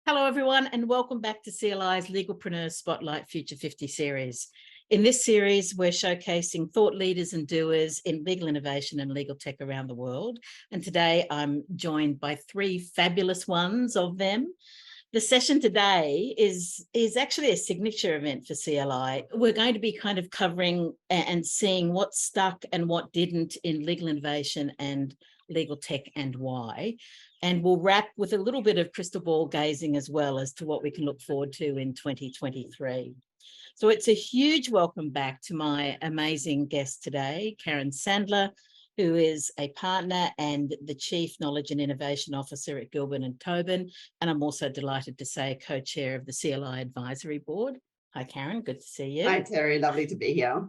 Hello, everyone, and welcome back to CLI's Legalpreneurs Spotlight Future 50 series. In this series, we're showcasing thought leaders and doers in legal innovation and legal tech around the world. And today I'm joined by three fabulous ones of them. The session today is actually a signature event for CLI. We're going to be kind of covering and seeing what stuck and what didn't in legal innovation and legal tech and why. And we'll wrap with a little bit of crystal ball gazing as well as to what we can look forward to in 2023. So it's a huge welcome back to my amazing guest today, Karen Sandler, who is a partner and the Chief Knowledge and Innovation Officer at Gilbert and Tobin. And I'm also delighted to say co-chair of the CLI Advisory Board. Hi, Karen, good to see you. Hi, Terry, lovely to be here.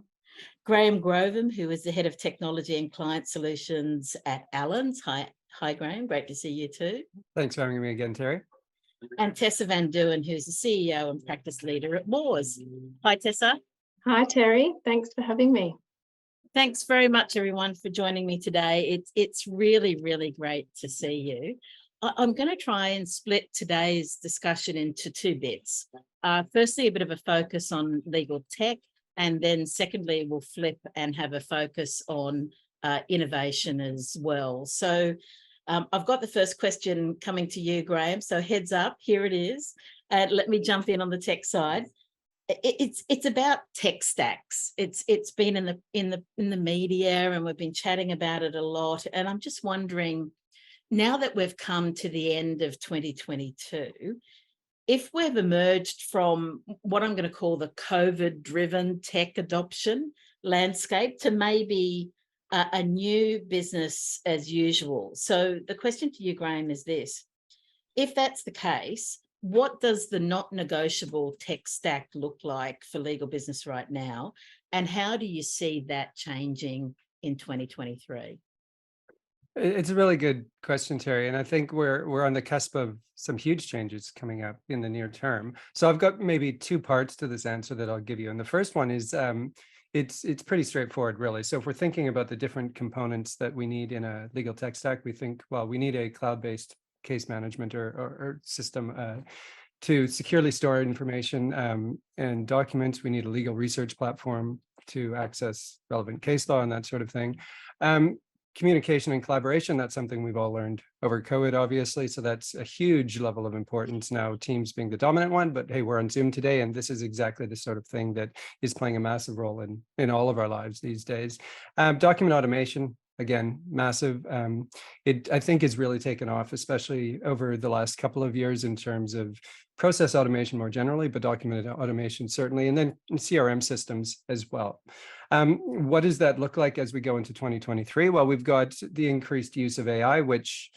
Graham Grovem, who is the Head of Technology and Client Solutions at Allens. Hi, Graham, great to see you too. Thanks for having me again, Terry. And Tessa Van Deuwen, who's the CEO and practice leader at Moores. Hi, Tessa. Hi, Terry. Thanks for having me. Thanks very much, everyone, for joining me today. It's really, really great to see you. I'm going to try and split today's discussion into two bits. Firstly, a bit of a focus on legal tech, and then secondly, we'll flip and have a focus on innovation as well. So I've got the first question coming to you, Graham. So heads up, here it is. Let me jump in on the tech side. It's about tech stacks. It's been in the media, and we've been chatting about it a lot. And I'm just wondering, now that we've come to the end of 2022, if we've emerged from what I'm going to call the COVID-driven tech adoption landscape to maybe a new business as usual. So the question to you, Graham, is this: if that's the case, what does the not negotiable tech stack look like for legal business right now? And how do you see that changing in 2023? It's a really good question, Terry. And I think we're on the cusp of some huge changes coming up in the near term. So I've got maybe two parts to this answer that I'll give you. And the first one is it's pretty straightforward, really. So if we're thinking about the different components that we need in a legal tech stack, we think, well, we need a cloud-based case management or system to securely store information and documents. We need a legal research platform to access relevant case law and that sort of thing. Communication and collaboration, that's something we've all learned over COVID, obviously. So that's a huge level of importance now, Teams being the dominant one, but hey, we're on Zoom today, and this is exactly the sort of thing that is playing a massive role in all of our lives these days. Document automation, again, massive. It, I think, is really taken off, especially over the last couple of years in terms of process automation more generally, but document automation certainly, and then CRM systems as well. What does that look like as we go into 2023? Well, we've got the increased use of AI, which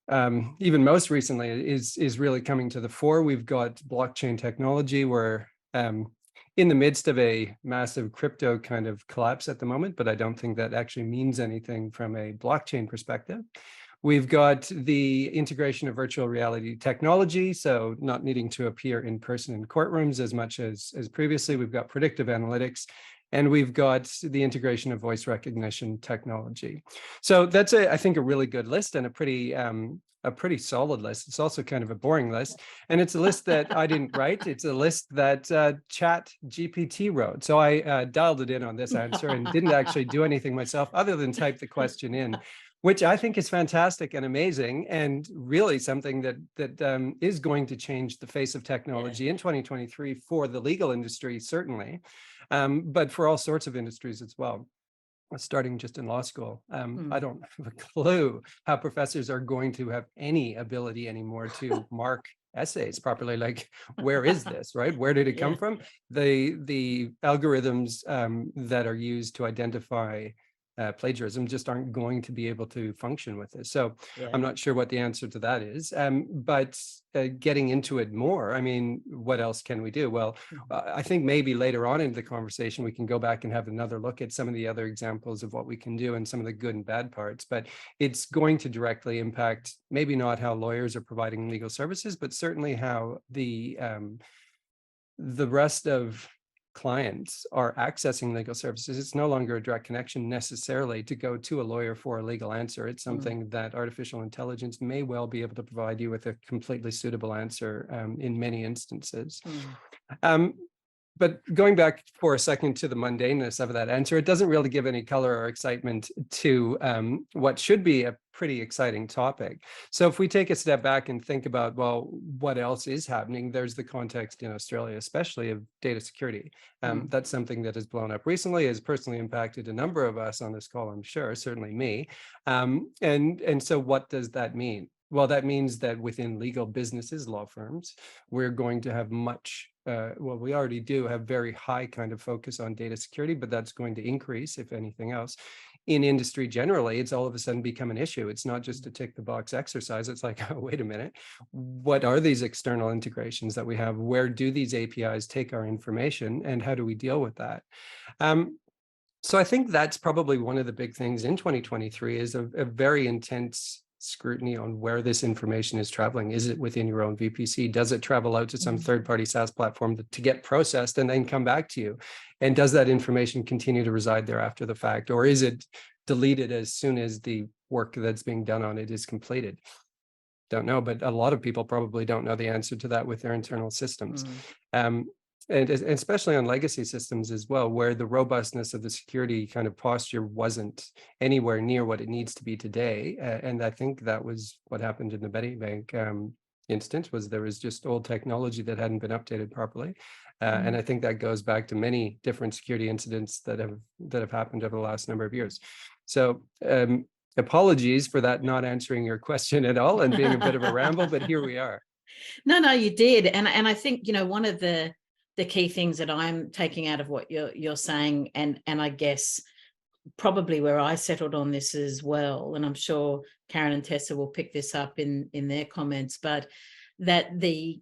even most recently is really coming to the fore. We've got blockchain technology. We're in the midst of a massive crypto kind of collapse at the moment, but I don't think that actually means anything from a blockchain perspective. We've got the integration of virtual reality technology, so not needing to appear in person in courtrooms as much as previously. We've got predictive analytics, and we've got the integration of voice recognition technology. So that's, I think, a really good list and a pretty solid list. It's also kind of a boring list, and it's a list that I didn't write. It's a list that Chat GPT wrote. So I dialed it in on this answer and didn't actually do anything myself other than type the question in, which I think is fantastic and amazing, and really something that is going to change the face of technology in 2023 for the legal industry, certainly, but for all sorts of industries as well. Starting just in law school, I don't have a clue how professors are going to have any ability anymore to mark essays properly. Like, where is this, right? Where did it come from? The algorithms that are used to identify plagiarism just aren't going to be able to function with this. So I'm not sure what the answer to that is, but getting into it more, I mean, what else can we do? Well, I think maybe later on in the conversation, we can go back and have another look at some of the other examples of what we can do and some of the good and bad parts, but it's going to directly impact maybe not how lawyers are providing legal services, but certainly how the rest of clients are accessing legal services, it's no longer a direct connection necessarily to go to a lawyer for a legal answer. It's something that artificial intelligence may well be able to provide you with a completely suitable answer in many instances. But going back for a second to the mundaneness of that answer, it doesn't really give any color or excitement to what should be a pretty exciting topic. So if we take a step back and think about, well, what else is happening? There's the context in Australia, especially of data security. That's something that has blown up recently, has personally impacted a number of us on this call, I'm sure, certainly me. And so what does that mean? Well, that means that within legal businesses, law firms, we're going to have much, well, we already do have very high kind of focus on data security, but that's going to increase, if anything else. In industry generally, it's all of a sudden become an issue. It's not just a tick the box exercise. It's like, oh, wait a minute, what are these external integrations that we have? Where do these APIs take our information, and how do we deal with that? So I think that's probably one of the big things in 2023 is a very intense scrutiny on where this information is traveling. Is it within your own VPC? Does it travel out to some third-party SaaS platform to get processed and then come back to you? And does that information continue to reside there after the fact? Or is it deleted as soon as the work that's being done on it is completed? Don't know, but a lot of people probably don't know the answer to that with their internal systems. And especially on legacy systems as well, where the robustness of the security kind of posture wasn't anywhere near what it needs to be today. And I think that was what happened in the Medibank instance, was there was just old technology that hadn't been updated properly. And I think that goes back to many different security incidents that have happened over the last number of years. So apologies for that not answering your question at all and being a bit of a ramble, but here we are. No, you did. And I think, one of the key things that I'm taking out of what you're saying, and I guess probably where I settled on this as well, and I'm sure Karen and Tessa will pick this up in their comments, but that the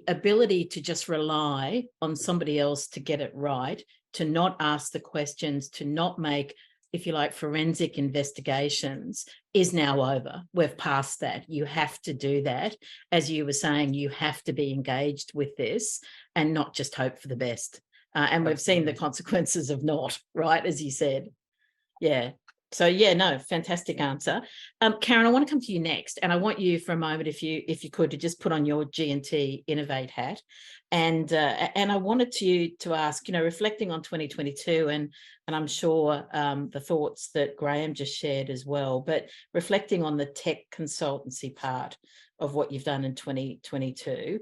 ability to just rely on somebody else to get it right, to not ask the questions, to not make, if you like, forensic investigations, is now over. We've passed that. You have to do that. As you were saying, you have to be engaged with this and not just hope for the best. And we've seen the consequences of not, right, as you said. Yeah. So, yeah, no, fantastic answer. Karen, I want to come to you next, and I want you for a moment, if you could, to just put on your G&T Innovate hat. And I wanted to ask, reflecting on 2022, and I'm sure the thoughts that Graham just shared as well, but reflecting on the tech consultancy part of what you've done in 2022,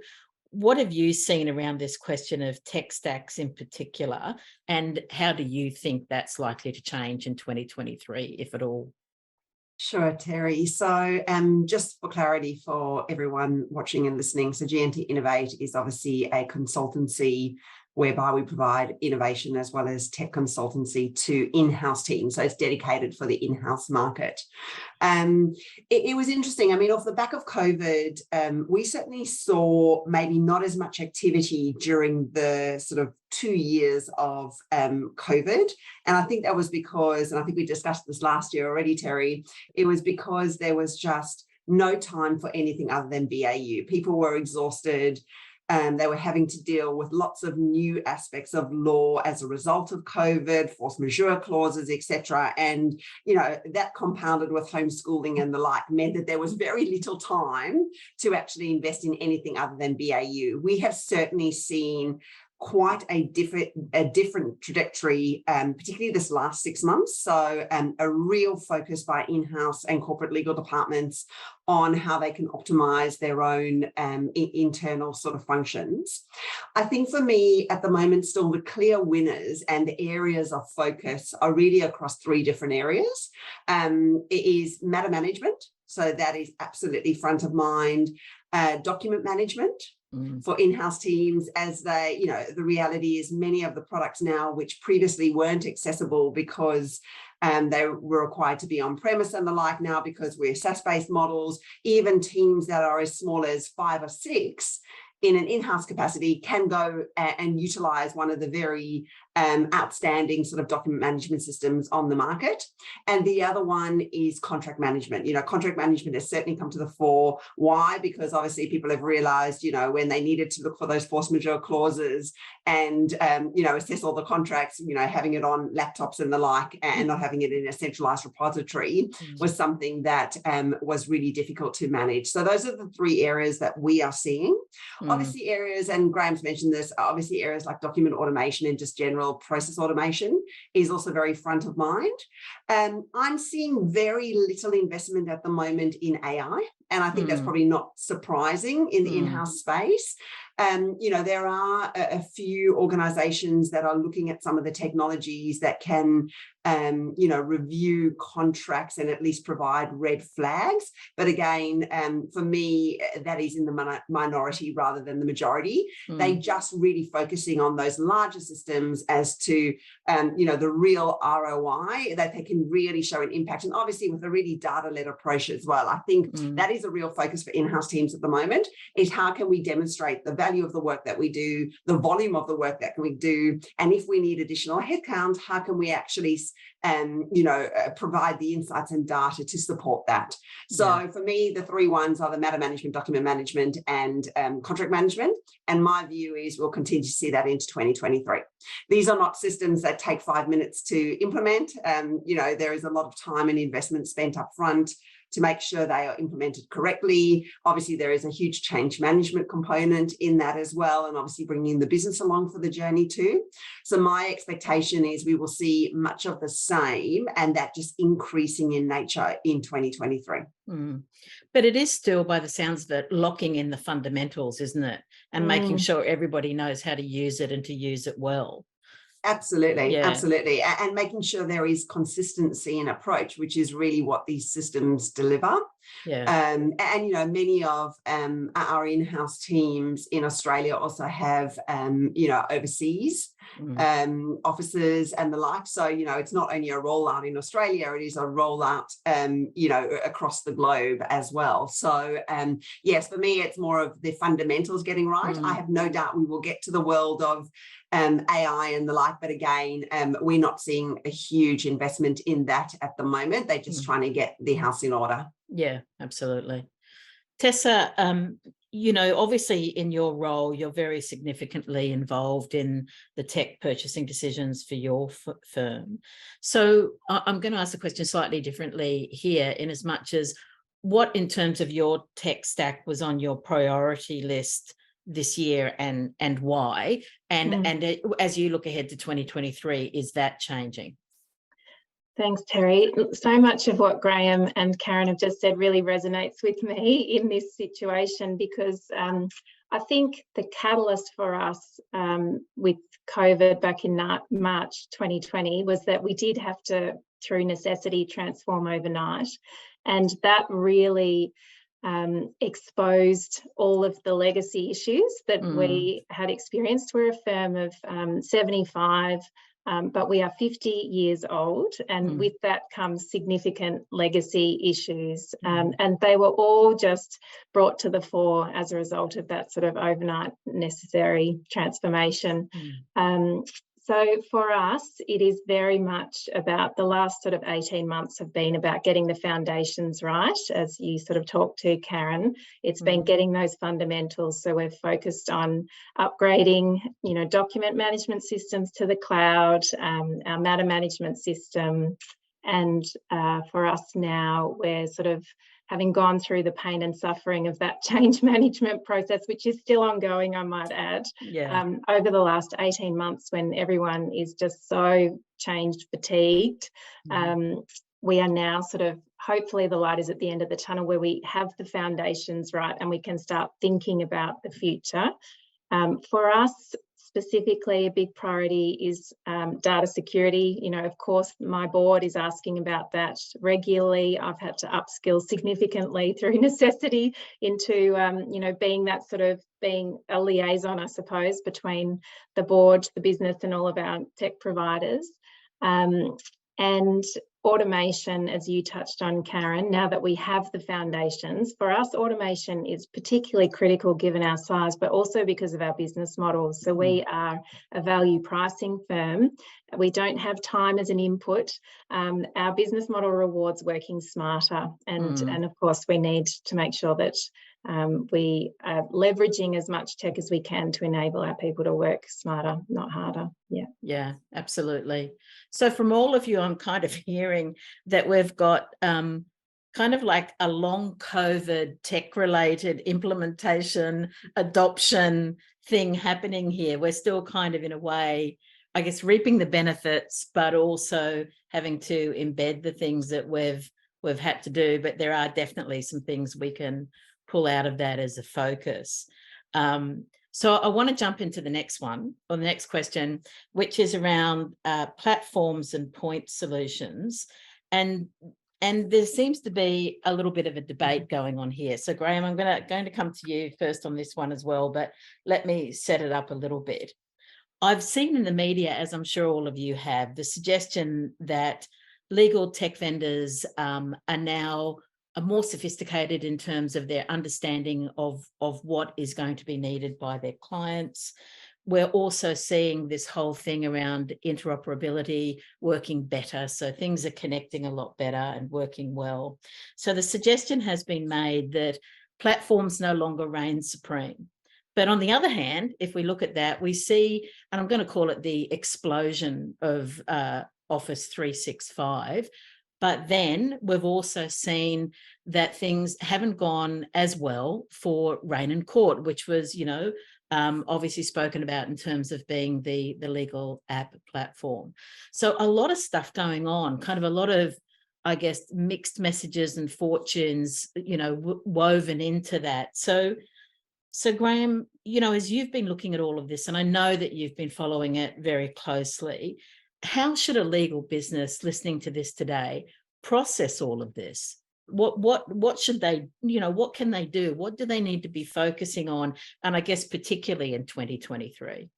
what have you seen around this question of tech stacks in particular, and how do you think that's likely to change in 2023, if at all? Sure, Terry. So just for clarity for everyone watching and listening, so G&T Innovate is obviously a consultancy whereby we provide innovation as well as tech consultancy to in-house teams. So it's dedicated for the in-house market. It was interesting. I mean, off the back of COVID, we certainly saw maybe not as much activity during the sort of 2 years of COVID. And I think that was because, and I think we discussed this last year already, Terry, it was because there was just no time for anything other than BAU. People were exhausted. They were having to deal with lots of new aspects of law as a result of COVID, force majeure clauses, etc. And, that compounded with homeschooling and the like meant that there was very little time to actually invest in anything other than BAU. We have certainly seen quite a different trajectory, particularly this last 6 months. So a real focus by in-house and corporate legal departments on how they can optimize their own internal sort of functions. I think for me at the moment, still the clear winners and the areas of focus are really across 3 different areas. It is matter management. So that is absolutely front of mind. Document management for in-house teams, as they, the reality is many of the products now, which previously weren't accessible because they were required to be on premise and the like, now because we're SaaS-based models, even teams that are as small as 5 or 6 in an in-house capacity can go and utilize one of the very outstanding sort of document management systems on the market. And the other one is contract management. Contract management has certainly come to the fore. Why? Because obviously people have realized, when they needed to look for those force majeure clauses and, assess all the contracts, having it on laptops and the like, and not having it in a centralized repository was something that was really difficult to manage. So those are the three areas that we are seeing. Obviously areas, and Graham's mentioned this, obviously areas like document automation and just general process automation is also very front of mind. I'm seeing very little investment at the moment in AI, and I think that's probably not surprising in the in-house space. There are a few organizations that are looking at some of the technologies that can, review contracts and at least provide red flags. But again, for me, that is in the minority rather than the majority. They just really focusing on those larger systems as to, the real ROI that they can really show an impact. And obviously with a really data-led approach as well. I think that is a real focus for in-house teams at the moment, is how can we demonstrate the value of the work that we do, the volume of the work that we do, and if we need additional headcount, how can we actually provide the insights and data to support that. So for me, the three ones are the matter management, document management, and contract management. And my view is we'll continue to see that into 2023. These are not systems that take 5 minutes to implement. There is a lot of time and investment spent up front to make sure they are implemented correctly. Obviously, there is a huge change management component in that as well, and obviously bringing the business along for the journey too. So my expectation is we will see much of the same, and that just increasing in nature in 2023. But it is still, by the sounds of it, locking in the fundamentals, isn't it? And making sure everybody knows how to use it and to use it well. Absolutely, absolutely. And making sure there is consistency in approach, which is really what these systems deliver. And many of our in-house teams in Australia also have, overseas offices and the like. So, it's not only a rollout in Australia, it is a rollout, across the globe as well. So, yes, for me, it's more of the fundamentals getting right. I have no doubt we will get to the world of AI and the like, but again, we're not seeing a huge investment in that at the moment. They're just trying to get the house in order. Yeah, absolutely. Tessa, obviously in your role, you're very significantly involved in the tech purchasing decisions for your firm. So I'm going to ask the question slightly differently here, in as much as what, in terms of your tech stack, was on your priority list this year and why? And as you look ahead to 2023, is that changing? Thanks, Terry. So much of what Graham and Karen have just said really resonates with me in this situation, because I think the catalyst for us with COVID back in March 2020 was that we did have to, through necessity, transform overnight. And that really exposed all of the legacy issues that we had experienced. We're a firm of 75, but we are 50 years old, and with that comes significant legacy issues. And they were all just brought to the fore as a result of that sort of overnight necessary transformation. So for us, it is very much about the last sort of 18 months have been about getting the foundations right, as you sort of talked to, Karen. It's been getting those fundamentals. So we're focused on upgrading, document management systems to the cloud, our matter management system. And for us now, we're sort of having gone through the pain and suffering of that change management process, which is still ongoing, I might add, over the last 18 months, when everyone is just so change fatigued. We are now sort of, hopefully the light is at the end of the tunnel, where we have the foundations right and we can start thinking about the future. For us, specifically, a big priority is data security. Of course, my board is asking about that regularly. I've had to upskill significantly through necessity into, being a liaison, I suppose, between the board, the business, and all of our tech providers. And automation, as you touched on, Karen, now that we have the foundations, for us, automation is particularly critical given our size, but also because of our business models. So we are a value pricing firm. We don't have time as an input. Our business model rewards working smarter. And of course, we need to make sure that we are leveraging as much tech as we can to enable our people to work smarter, not harder. Yeah, absolutely. So from all of you, I'm kind of hearing that we've got kind of like a long COVID tech-related implementation, adoption thing happening here. We're still kind of, in a way, I guess, reaping the benefits, but also having to embed the things that we've had to do. But there are definitely some things we can pull out of that as a focus. So I want to jump into the next one, or the next question, which is around platforms and point solutions. And there seems to be a little bit of a debate going on here. So Graham, I'm going to come to you first on this one as well, but let me set it up a little bit. I've seen in the media, as I'm sure all of you have, the suggestion that legal tech vendors are now more sophisticated in terms of their understanding of what is going to be needed by their clients. We're also seeing this whole thing around interoperability working better. So things are connecting a lot better and working well. So the suggestion has been made that platforms no longer reign supreme. But on the other hand, if we look at that, we see, and I'm going to call it the explosion of Office 365, but then we've also seen that things haven't gone as well for Rain and Court, which was, obviously spoken about in terms of being the legal app platform. So a lot of stuff going on, kind of a lot of, I guess, mixed messages and fortunes, woven into that. So Graham, as you've been looking at all of this, and I know that you've been following it very closely, how should a legal business listening to this today process all of this? What should they, what can they do? What do they need to be focusing on? And I guess particularly in 2023.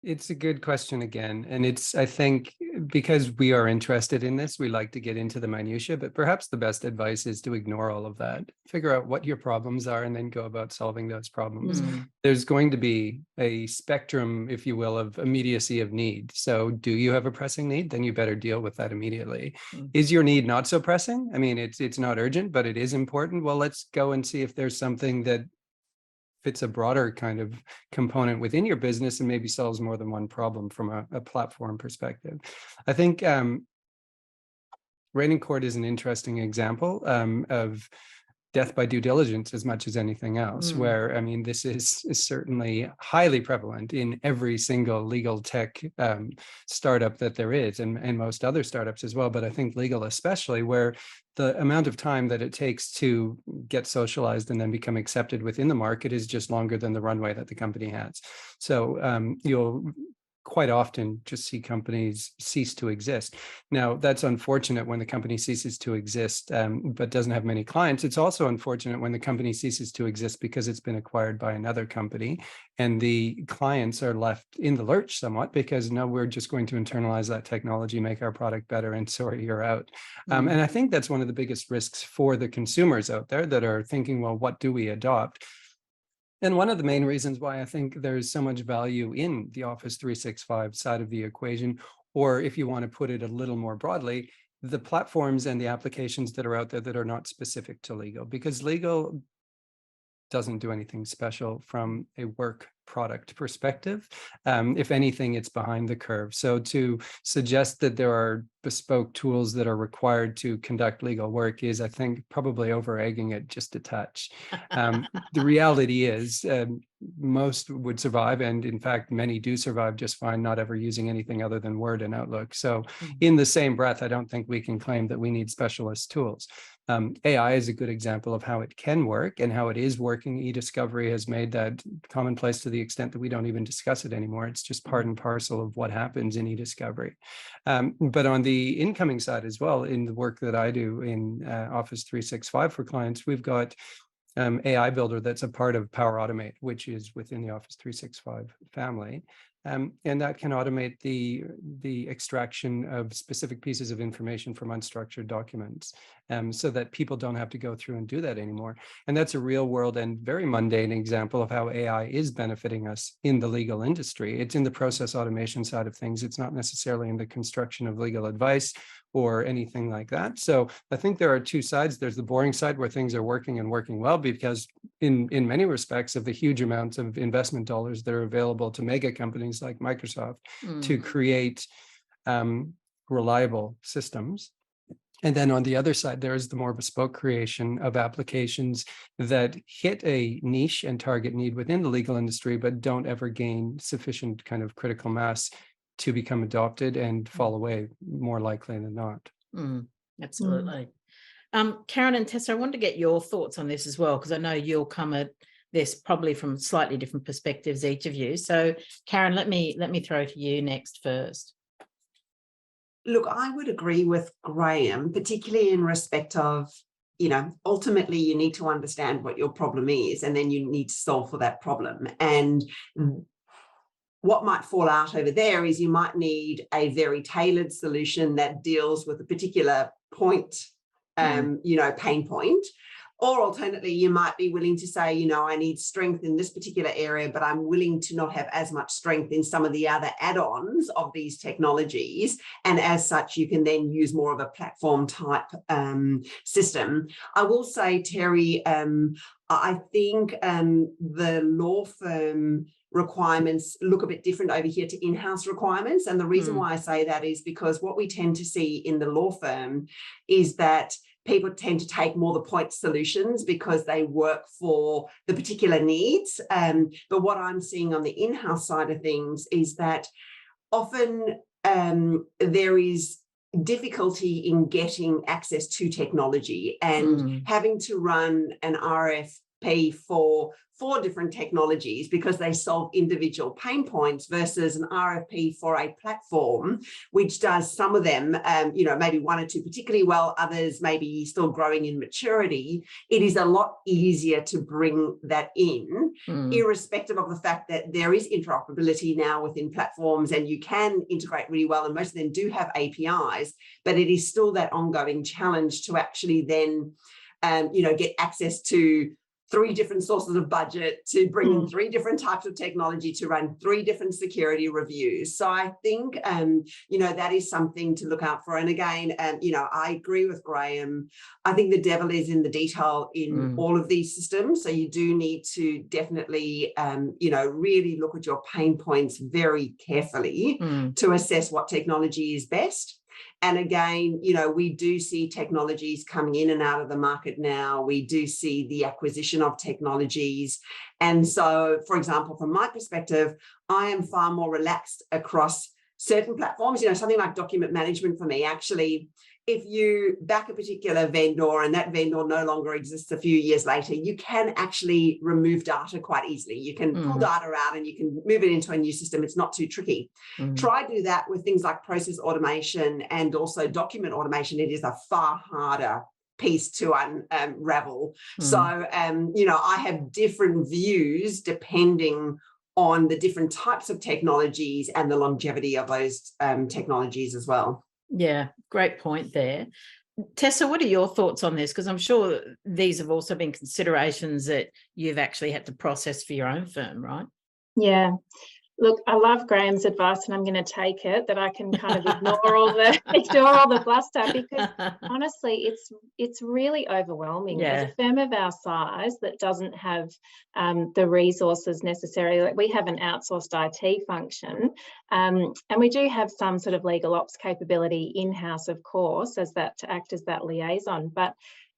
It's a good question again. And I think because we are interested in this, we like to get into the minutiae, but perhaps the best advice is to ignore all of that, figure out what your problems are, and then go about solving those problems. There's going to be a spectrum, if you will, of immediacy of need. So do you have a pressing need? Then you better deal with that immediately. Is your need not so pressing? I mean, it's not urgent, but it is important. Well, let's go and see if there's something that fits a broader kind of component within your business and maybe solves more than one problem from a platform perspective. I think Rain and Court is an interesting example of death by due diligence as much as anything else, where, I mean, this is certainly highly prevalent in every single legal tech startup that there is, and most other startups as well, but I think legal especially, where the amount of time that it takes to get socialized and then become accepted within the market is just longer than the runway that the company has. So you'll quite often just see companies cease to exist. Now, that's unfortunate when the company ceases to exist, but doesn't have many clients. It's also unfortunate when the company ceases to exist because it's been acquired by another company and the clients are left in the lurch somewhat because, no, we're just going to internalize that technology, make our product better, and sorry, you're out. And I think that's one of the biggest risks for the consumers out there that are thinking, well, what do we adopt? And one of the main reasons why I think there's so much value in the Office 365 side of the equation, or if you want to put it a little more broadly, the platforms and the applications that are out there that are not specific to legal, because legal doesn't do anything special from a work product perspective. If anything, it's behind the curve. So to suggest that there are bespoke tools that are required to conduct legal work is, I think, probably over-egging it just a touch. The reality is most would survive, and in fact, many do survive just fine, not ever using anything other than Word and Outlook. So in the same breath, I don't think we can claim that we need specialist tools. AI is a good example of how it can work and how it is working. E-discovery has made that commonplace to the extent that we don't even discuss it anymore. It's just part and parcel of what happens in e-discovery. But on the incoming side as well, in the work that I do in Office 365 for clients, we've got AI Builder that's a part of Power Automate, which is within the Office 365 family. And that can automate the extraction of specific pieces of information from unstructured documents, so that people don't have to go through and do that anymore. And that's a real world and very mundane example of how AI is benefiting us in the legal industry. It's in the process automation side of things. It's not necessarily in the construction of legal advice or anything like that. So I think there are two sides. There's the boring side where things are working and working well because in many respects of the huge amounts of investment dollars that are available to mega companies like Microsoft to create reliable systems. And then on the other side, there is the more bespoke creation of applications that hit a niche and target need within the legal industry, but don't ever gain sufficient kind of critical mass to become adopted and fall away, more likely than not. Absolutely. Karen and Tessa, I wanted to get your thoughts on this as well, because I know you'll come at this probably from slightly different perspectives, each of you. So Karen, let me throw to you next first. Look, I would agree with Graham, particularly in respect of, ultimately you need to understand what your problem is, and then you need to solve for that problem. And what might fall out over there is you might need a very tailored solution that deals with a particular point, pain point. Or alternately, you might be willing to say, I need strength in this particular area, but I'm willing to not have as much strength in some of the other add-ons of these technologies. And as such, you can then use more of a platform type system. I will say, Terry, I think the law firm requirements look a bit different over here to in-house requirements. And the reason why I say that is because what we tend to see in the law firm is that people tend to take more the point solutions because they work for the particular needs. But what I'm seeing on the in-house side of things is that often there is difficulty in getting access to technology and having to run an RFP for 4 different technologies because they solve individual pain points versus an RFP for a platform, which does some of them, maybe 1 or 2 particularly well, others maybe still growing in maturity. It is a lot easier to bring that in, irrespective of the fact that there is interoperability now within platforms and you can integrate really well, and most of them do have APIs, but it is still that ongoing challenge to actually then, get access to 3 different sources of budget, to bring in 3 different types of technology, to run 3 different security reviews. So I think, that is something to look out for. And again, I agree with Graham. I think the devil is in the detail in all of these systems. So you do need to definitely, really look at your pain points very carefully to assess what technology is best. And again, we do see technologies coming in and out of the market now. We do see the acquisition of technologies. And so, for example, from my perspective, I am far more relaxed across certain platforms. Something like document management for me, actually, if you back a particular vendor and that vendor no longer exists a few years later, you can actually remove data quite easily. You can pull data out and you can move it into a new system. It's not too tricky. Try do that with things like process automation and also document automation. It is a far harder piece to unravel. So, I have different views depending on the different types of technologies and the longevity of those technologies as well. Yeah, great point there. Tessa, what are your thoughts on this? Because I'm sure these have also been considerations that you've actually had to process for your own firm, right? Yeah. Look, I love Graham's advice, and I'm going to take it, that I can kind of ignore all the bluster, because honestly, it's really overwhelming. As a firm of our size that doesn't have the resources necessary. Like, we have an outsourced IT function, and we do have some sort of legal ops capability in-house, of course, to act as that liaison. But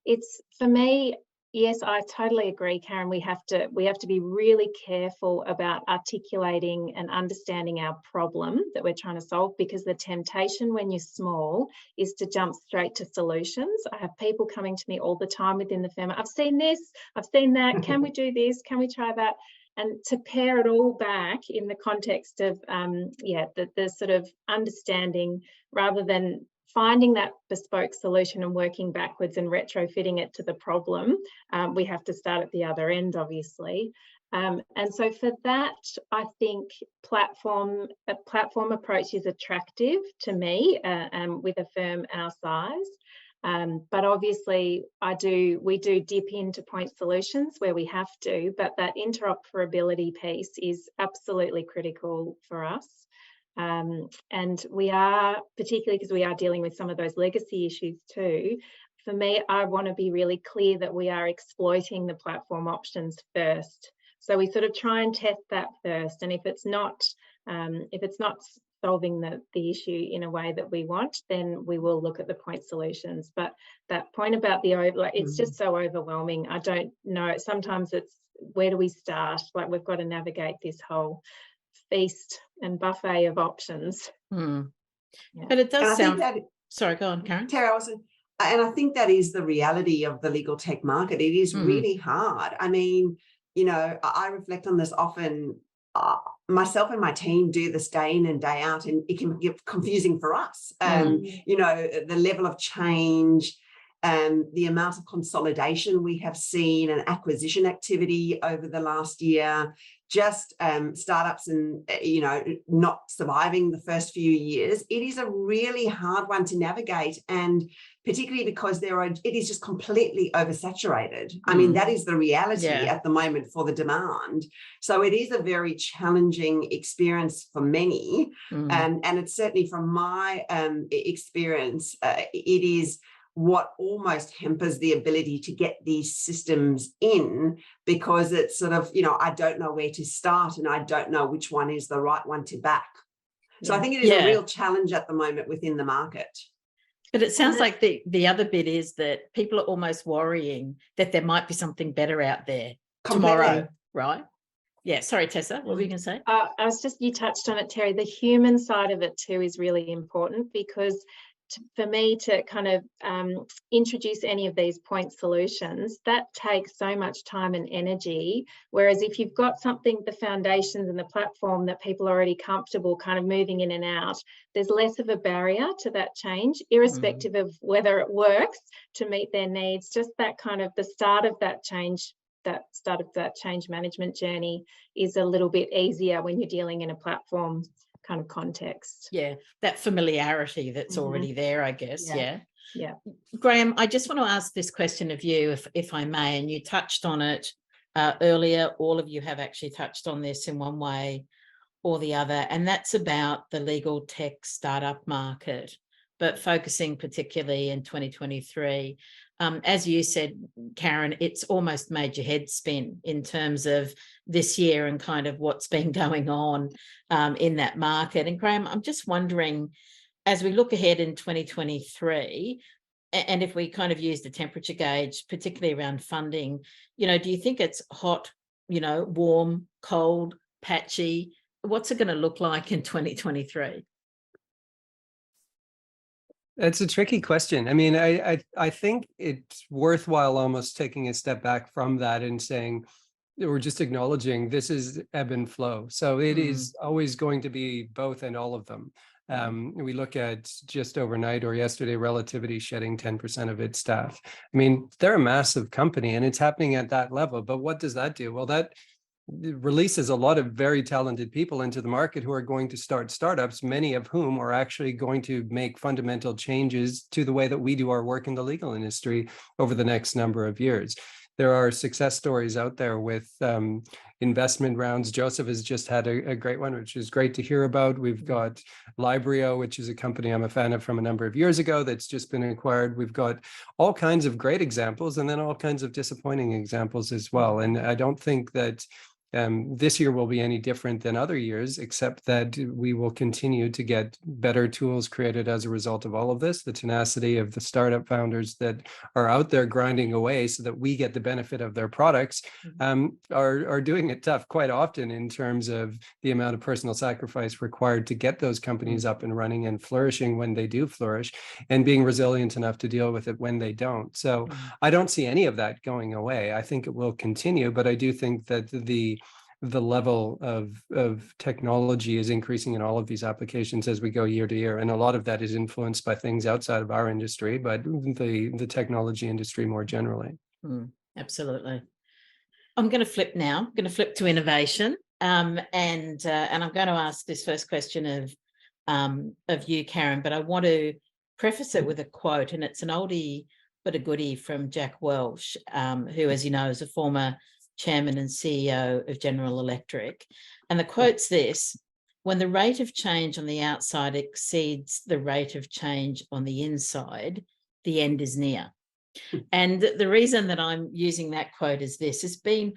it's, for me, yes, I totally agree, Karen. We have to be really careful about articulating and understanding our problem that we're trying to solve, because the temptation when you're small is to jump straight to solutions. I have people coming to me all the time within the firm. I've seen this, I've seen that. Can we do this? Can we try that? And to pare it all back in the context of the sort of understanding, rather than finding that bespoke solution and working backwards and retrofitting it to the problem. We have to start at the other end, obviously. And so for that, I think a platform approach is attractive to me with a firm our size. But obviously we do dip into point solutions where we have to, but that interoperability piece is absolutely critical for us. And we are, particularly because we are dealing with some of those legacy issues too, for me, I want to be really clear that we are exploiting the platform options first. So we sort of try and test that first. And if it's not solving the issue in a way that we want, then we will look at the point solutions. But that point about it's just so overwhelming. I don't know. Sometimes it's, where do we start? Like, we've got to navigate this whole feast and buffet of options. Yeah. But it does sound. Sorry, go on, Karen. Tara, and I think that is the reality of the legal tech market. It is really hard. I mean, you know, I reflect on this often. Myself and my team do this day in and day out, and it can get confusing for us. You know, the level of change, the amount of consolidation we have seen and acquisition activity over the last year, just startups and, you know, not surviving the first few years. It is a really hard one to navigate, and particularly because it is just completely oversaturated. I mean, that is the reality at the moment for the demand. So it is a very challenging experience for many. And it's certainly from my experience, it is what almost hampers the ability to get these systems in, because it's sort of, you know, I don't know where to start and I don't know which one is the right one to back. So I think it is a real challenge at the moment within the market. But it sounds like the other bit is that people are almost worrying that there might be something better out there tomorrow, right? Yeah, sorry, Tessa, what were you going to say? You touched on it, Terry. The human side of it too is really important, because for me to kind of introduce any of these point solutions, that takes so much time and energy. Whereas if you've got something, the foundations and the platform that people are already comfortable kind of moving in and out, there's less of a barrier to that change, irrespective of whether it works to meet their needs. Just that kind of the start of that change management journey is a little bit easier when you're dealing in a platform kind of context. Yeah, that familiarity that's already there, I guess. Yeah. Graham, I just want to ask this question of you, if I may, and you touched on it earlier. All of you have actually touched on this in one way or the other, and that's about the legal tech startup market, but focusing particularly in 2023. As you said, Karen, it's almost made your head spin in terms of this year and kind of what's been going on in that market. And Graham, I'm just wondering, as we look ahead in 2023, and if we kind of use the temperature gauge, particularly around funding, you know, do you think it's hot, you know, warm, cold, patchy? What's it going to look like in 2023? It's a tricky question. I mean, I think it's worthwhile almost taking a step back from that and saying, we're just acknowledging this is ebb and flow. So it is always going to be both and all of them. We look at just overnight or yesterday, Relativity shedding 10% of its staff. I mean, they're a massive company and it's happening at that level. But what does that do? Well, that releases a lot of very talented people into the market who are going to start startups, many of whom are actually going to make fundamental changes to the way that we do our work in the legal industry over the next number of years. There are success stories out there with investment rounds. Joseph has just had a great one, which is great to hear about. We've got Librio, which is a company I'm a fan of from a number of years ago that's just been acquired. We've got all kinds of great examples and then all kinds of disappointing examples as well. And I don't think that this year will be any different than other years, except that we will continue to get better tools created as a result of all of this. The tenacity of the startup founders that are out there grinding away so that we get the benefit of their products are doing it tough quite often in terms of the amount of personal sacrifice required to get those companies up and running and flourishing when they do flourish, and being resilient enough to deal with it when they don't. So I don't see any of that going away. I think it will continue, but I do think that the level of technology is increasing in all of these applications as we go year to year. And a lot of that is influenced by things outside of our industry, but the technology industry more generally. Absolutely. I'm going to flip now. I'm going to flip to innovation. And I'm going to ask this first question of you, Karen, but I want to preface it with a quote, and it's an oldie but a goodie from Jack Welch, who, as you know, is a former chairman and CEO of General Electric. And the quote's this: when the rate of change on the outside exceeds the rate of change on the inside, the end is near. And the reason that I'm using that quote is this: there's been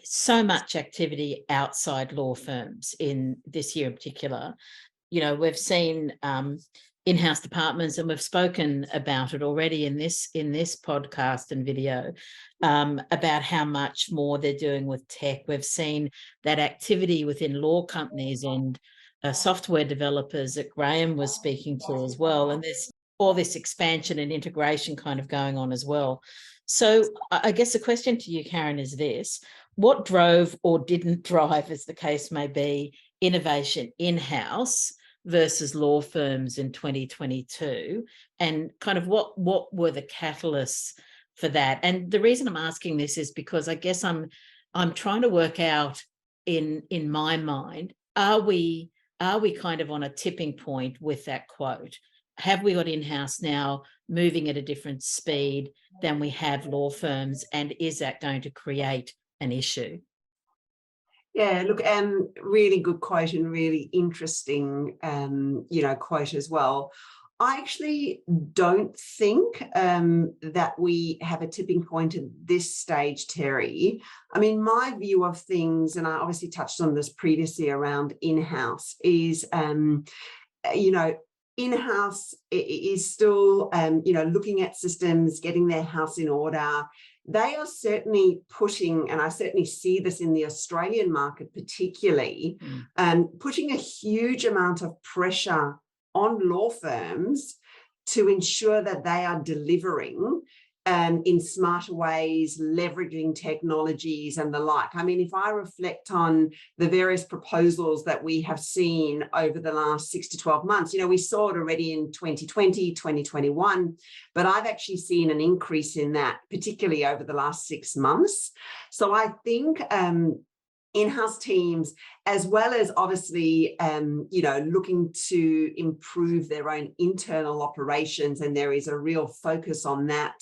so much activity outside law firms in this year in particular. You know, we've seen in-house departments, and we've spoken about it already in this podcast and video about how much more they're doing with tech. We've seen that activity within law companies and software developers that Graham was speaking to as well. And there's all this expansion and integration kind of going on as well. So I guess the question to you, Karen, is this: what drove or didn't drive, as the case may be, innovation in-house versus law firms in 2022, and kind of what were the catalysts for that? And the reason I'm asking this is because I guess I'm trying to work out in my mind, are we kind of on a tipping point with that quote? Have we got in-house now moving at a different speed than we have law firms, and is that going to create an issue? Yeah, look, really good quote and really interesting, quote as well. I actually don't think that we have a tipping point at this stage, Terry. I mean, my view of things, and I obviously touched on this previously around in-house, is, in-house is still, looking at systems, getting their house in order. They are certainly pushing, and I certainly see this in the Australian market particularly, putting a huge amount of pressure on law firms to ensure that they are delivering in smarter ways, leveraging technologies and the like. I mean, if I reflect on the various proposals that we have seen over the last 6 to 12 months, we saw it already in 2020, 2021, but I've actually seen an increase in that, particularly over the last 6 months. So I think in-house teams, as well as obviously, looking to improve their own internal operations, and there is a real focus on that,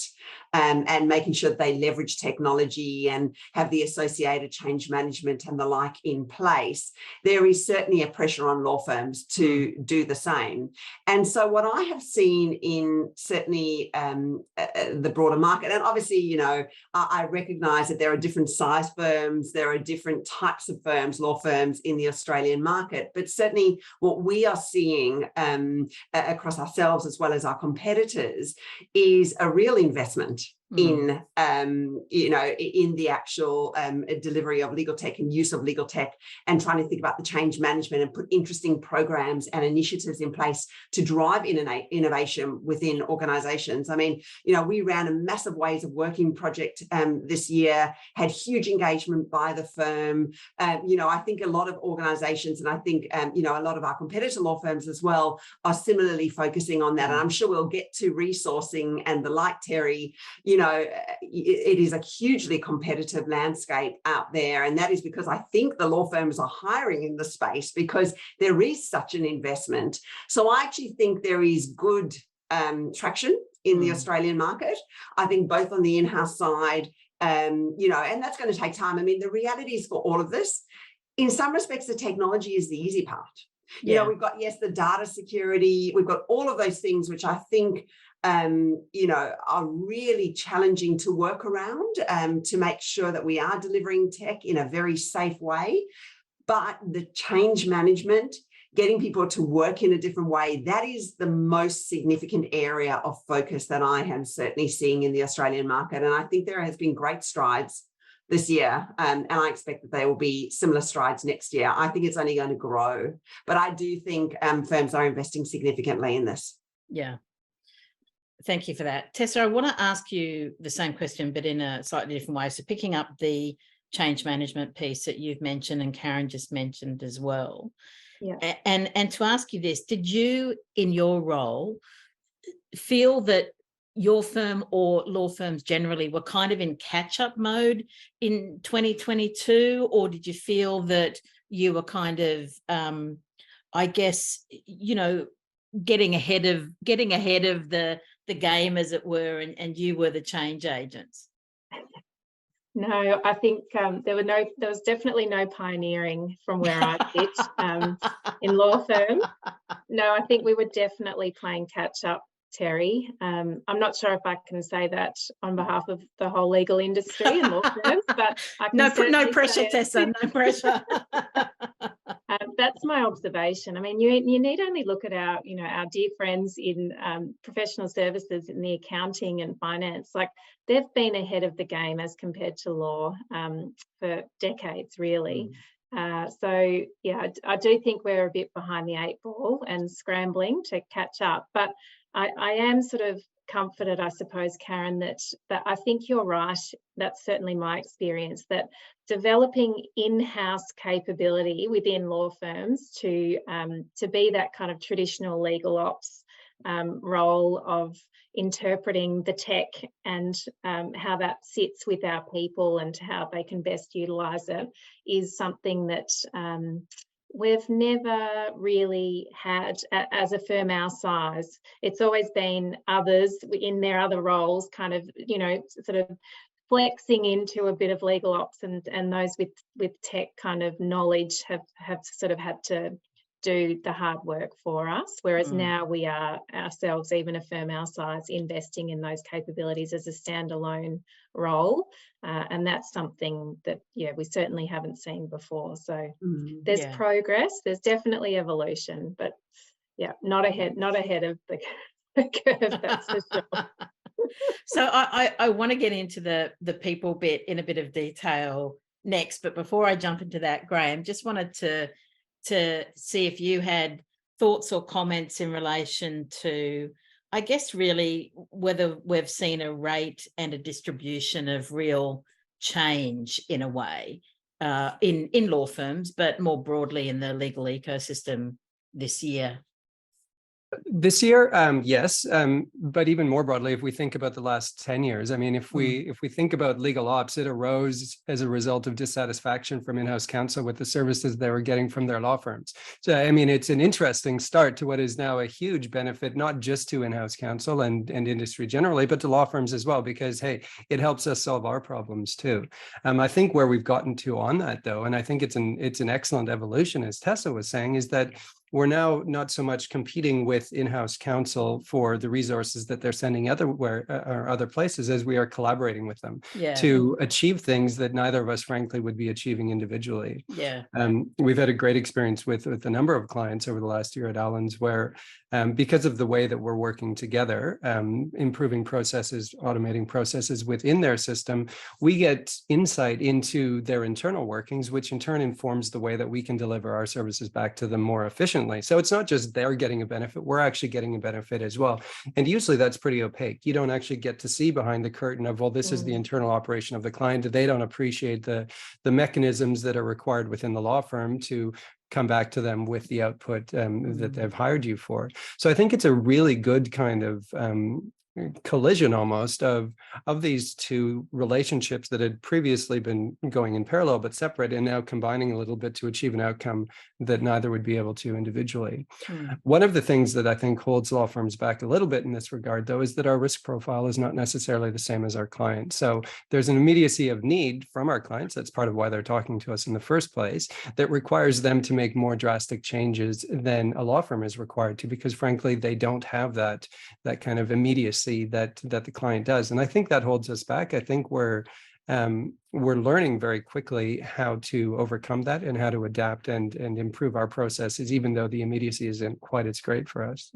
and making sure that they leverage technology and have the associated change management and the like in place. There is certainly a pressure on law firms to do the same. And so what I have seen in certainly the broader market, and obviously, I recognize that there are different size firms, there are different types of firms, law firms in the Australian market, but certainly what we are seeing across ourselves as well as our competitors is a real investment in the actual delivery of legal tech and use of legal tech, and trying to think about the change management and put interesting programs and initiatives in place to drive innovation within organizations. I mean, we ran a massive ways of working project this year, had huge engagement by the firm. I think a lot of organizations, and I think a lot of our competitor law firms as well, are similarly focusing on that. And I'm sure we'll get to resourcing and the like, Terry. It is a hugely competitive landscape out there. And that is because I think the law firms are hiring in the space because there is such an investment. So I actually think there is good traction in the Australian market. I think both on the in-house side, and that's going to take time. I mean, the reality is for all of this, in some respects, the technology is the easy part. We've got, yes, the data security, we've got all of those things, which I think are really challenging to work around, to make sure that we are delivering tech in a very safe way. But the change management, getting people to work in a different way, that is the most significant area of focus that I am certainly seeing in the Australian market. And I think there has been great strides this year, and I expect that there will be similar strides next year. I think it's only going to grow, but I do think firms are investing significantly in this. Yeah. Thank you for that. Tessa, I want to ask you the same question, but in a slightly different way. So picking up the change management piece that you've mentioned and Karen just mentioned as well. Yeah. And to ask you this, did you, in your role, feel that your firm or law firms generally were kind of in catch-up mode in 2022, or did you feel that you were kind of, I guess, getting ahead of the game, as it were, and you were the change agents? No, I think there was definitely no pioneering from where I sit in law firms. No, I think we were definitely playing catch up, Terry. I'm not sure if I can say that on behalf of the whole legal industry and law firms, but I can no pressure, Tessa, no pressure. That's my observation. I mean, you need only look at our dear friends in professional services in the accounting and finance. Like, they've been ahead of the game as compared to law for decades, really. So yeah, I do think we're a bit behind the 8 ball and scrambling to catch up. But I am sort of comforted, I suppose, Karen, that I think you're right. That's certainly my experience, that developing in-house capability within law firms to be that kind of traditional legal ops role of interpreting the tech and how that sits with our people and how they can best utilise it is something that we've never really had as a firm our size. It's always been others in their other roles kind of, sort of flexing into a bit of legal ops, and those with tech kind of knowledge have sort of had to do the hard work for us, whereas now we are ourselves, even a firm our size, investing in those capabilities as a standalone role, and that's something that we certainly haven't seen before. So there's progress, there's definitely evolution, but not ahead of the curve, that's for sure. So I want to get into the people bit in a bit of detail next, but before I jump into that, Graham, just wanted to see if you had thoughts or comments in relation to, I guess, really whether we've seen a rate and a distribution of real change in a way in law firms, but more broadly in the legal ecosystem this year. This year, yes, but even more broadly, if we think about the last 10 years, I mean, if we think about legal ops, it arose as a result of dissatisfaction from in-house counsel with the services they were getting from their law firms. So, I mean, it's an interesting start to what is now a huge benefit, not just to in-house counsel and industry generally, but to law firms as well, because, hey, it helps us solve our problems too. I think where we've gotten to on that, though, and I think it's an excellent evolution, as Tessa was saying, is that we're now not so much competing with in-house counsel for the resources that they're sending other places, as we are collaborating with them to achieve things that neither of us, frankly, would be achieving individually. We've had a great experience with a number of clients over the last year at Allens, where because of the way that we're working together, improving processes, automating processes within their system, we get insight into their internal workings, which in turn informs the way that we can deliver our services back to them more efficiently. So it's not just they're getting a benefit, we're actually getting a benefit as well. And usually that's pretty opaque. You don't actually get to see behind the curtain of, well, this is the internal operation of the client. They don't appreciate the mechanisms that are required within the law firm to come back to them with the output that they've hired you for. So I think it's a really good kind of collision almost of these two relationships that had previously been going in parallel but separate, and now combining a little bit to achieve an outcome that neither would be able to individually. One of the things that I think holds law firms back a little bit in this regard, though, is that our risk profile is not necessarily the same as our clients. So there's an immediacy of need from our clients. That's part of why they're talking to us in the first place, that requires them to make more drastic changes than a law firm is required to, because frankly, they don't have that kind of immediacy that the client does. And I think that holds us back. I think we're learning very quickly how to overcome that and how to adapt and improve our processes, even though the immediacy isn't quite as great for us.